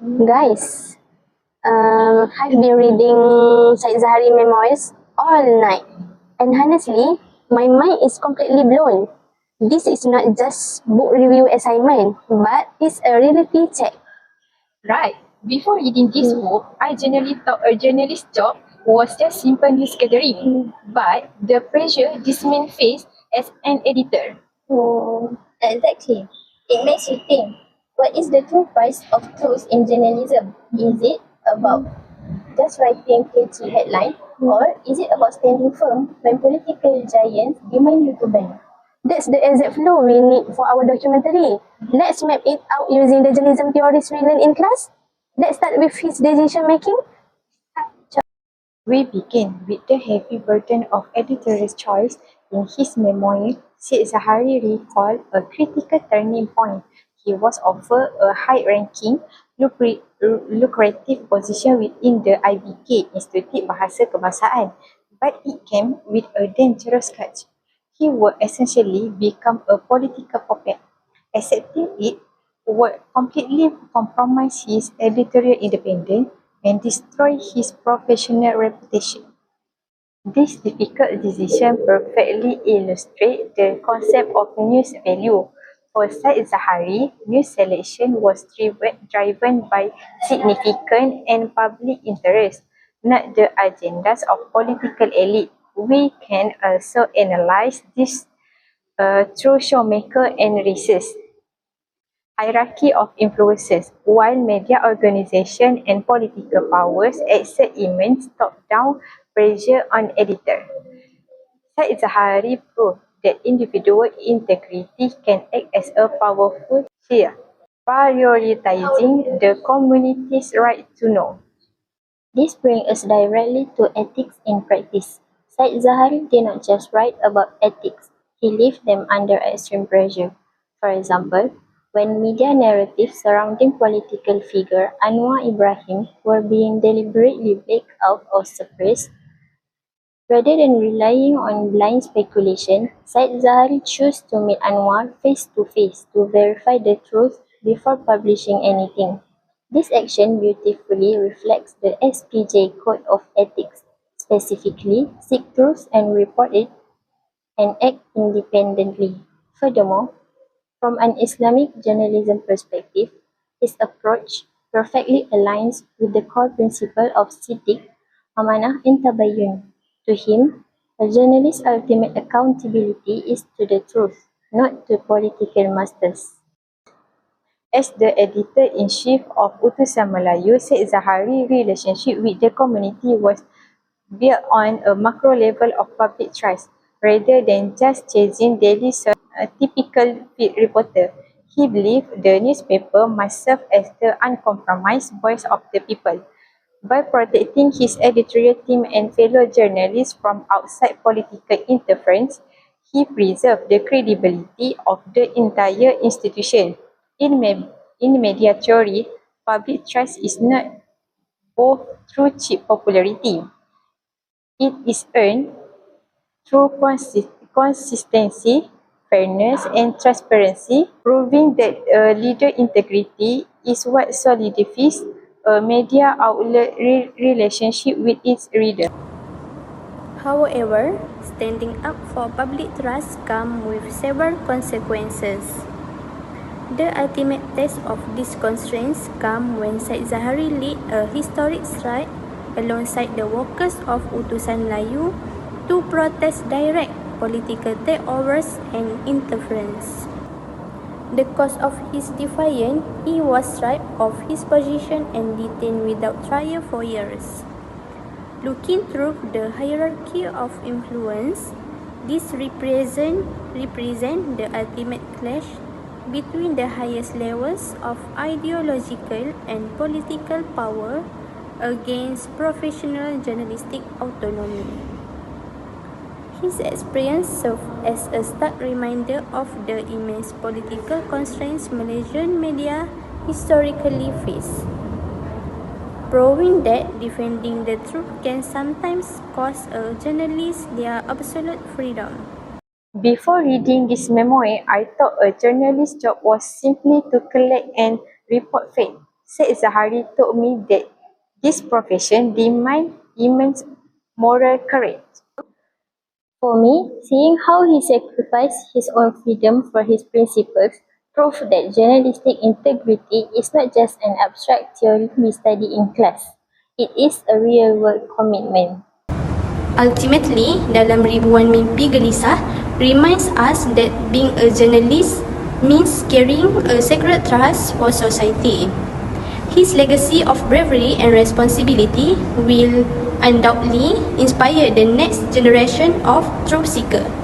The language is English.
Guys, I've been reading Said Zahari memoirs all night, and honestly, my mind is completely blown. This is not just book review assignment, but it's a reality check. Right. Before reading this book, I generally thought a journalist's job was just simple news gathering. But the pressure this man faced as an editor. Exactly. It makes you think, what is the true price of truth in journalism? Is it about just writing catchy headline, or is it about standing firm when political giants demand you to bend? That's the exact flow we need for our documentary. Let's map it out using the journalism theories we learned in class. Let's start with his decision making. We begin with the heavy burden of editorial choice. In his memoir, Said Zahari recalled a critical turning point. He was offered a high-ranking, lucrative position within the IBK, Institut Bahasa Kebangsaan, but it came with a dangerous catch. He would essentially become a political puppet. Accepting it would completely compromise his editorial independence and destroy his professional reputation. This difficult decision perfectly illustrates the concept of news value. For Said Zahari, news selection was driven by significant and public interest, not the agendas of political elite. We can also analyze this through showmaker and racist hierarchy of influences, while media organizations and political powers exert immense top-down pressure on editors. Said Zahari proved that individual integrity can act as a powerful shield, prioritizing the community's right to know. This brings us directly to ethics in practice. Said Zahari did not just write about ethics, he lived them under extreme pressure. For example, when media narratives surrounding political figure Anwar Ibrahim were being deliberately baked out or suppressed, rather than relying on blind speculation, Said Zahari chose to meet Anwar face to face to verify the truth before publishing anything. This action beautifully reflects the SPJ Code of Ethics, specifically seek truth and report it and act independently. Furthermore, from an Islamic journalism perspective, his approach perfectly aligns with the core principle of Siddiq, Amanah and Tabayyun. To him, a journalist's ultimate accountability is to the truth, not to political masters. As the editor-in-chief of Utusan Melayu, Said Zahari's relationship with the community was built on a macro level of public trust, rather than just chasing daily a typical field reporter. He believed the newspaper must serve as the uncompromised voice of the people. By protecting his editorial team and fellow journalists from outside political interference, he preserved the credibility of the entire institution. In media theory, public trust is not both through cheap popularity. It is earned through consistency, fairness, and transparency, proving that leader integrity is what solidifies a media outlet relationship with its reader. However, standing up for public trust comes with several consequences. The ultimate test of these constraints comes when Said Zahari led a historic strike alongside the workers of Utusan Melayu to protest direct political takeovers and interference. The cause of his defiance, he was stripped of his position and detained without trial for years. Looking through the hierarchy of influence, this represent the ultimate clash between the highest levels of ideological and political power against professional journalistic autonomy. His experience served as a stark reminder of the immense political constraints Malaysian media historically face, proving that defending the truth can sometimes cost a journalist their absolute freedom. Before reading this memoir, I thought a journalist's job was simply to collect and report facts. Said Zahari told me that this profession demands immense moral courage. For me, seeing how he sacrificed his own freedom for his principles proved that journalistic integrity is not just an abstract theory we study in class. It is a real-world commitment. Ultimately, dalam ribuan mimpi gelisah, reminds us that being a journalist means carrying a sacred trust for society. His legacy of bravery and responsibility will undoubtedly inspire the next generation of truth seekers.